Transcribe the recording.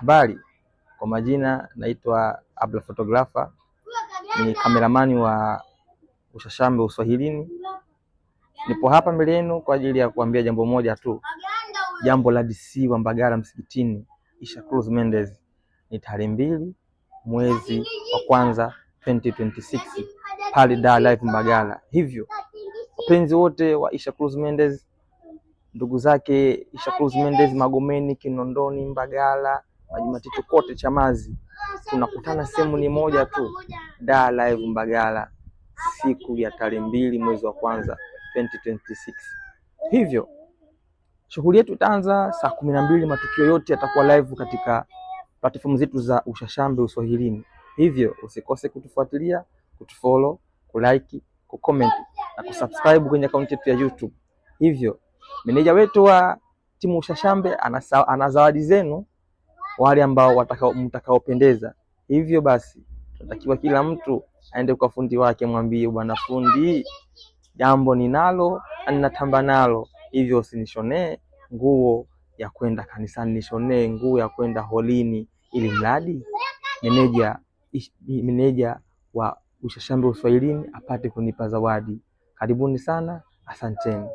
Habari, kwa majina naitwa Abla Photographer, ni kameramani wa Ushashambe Uswahilini. Nipo hapa mbele yenu kwa ajili ya kuambia jambo moja tu. Jambo la DC wa Mbagala msikitini, Isha Cruz Mendez, ni tarehe 2 mwezi wa kwanza 2026 pale Dar Live Mbagala. Hivyo wapenzi wote wa Isha Cruz Mendez, ndugu zake Isha Cruz Mendez Magomeni, Kinondoni, Mbagala, Majimatito kote Chamazi, tunakutana sehemu ni moja tu, Dar Live Mbagala, siku ya tarehe 2 mwezi wa kwanza 2026. Hivyo shughuli yetu itaanza saa 12. Matukio yote yatakuwa live katika platform zetu za Ushashambe Uswahilini. Hivyo usikose kutufuatilia, kutufollow, kulike, kucomment na kusubscribe kwenye account yetu ya YouTube. Hivyo meneja wetu wa timu Ushashambe ana zawadi zenu wale ambao mtakaopendeza. Hivyo basi tunatakiwa kila mtu aende kwa fundi wake, mwambie bwana fundi, jambo ninalo ninatamba nalo, hivyo usinishonee nguo ya kwenda kanisani, nishonee nguo ya kwenda holini, ili mradi meneja wa Ushashambe Uswahilini apate kunipa zawadi. Karibuni sana, asanteni.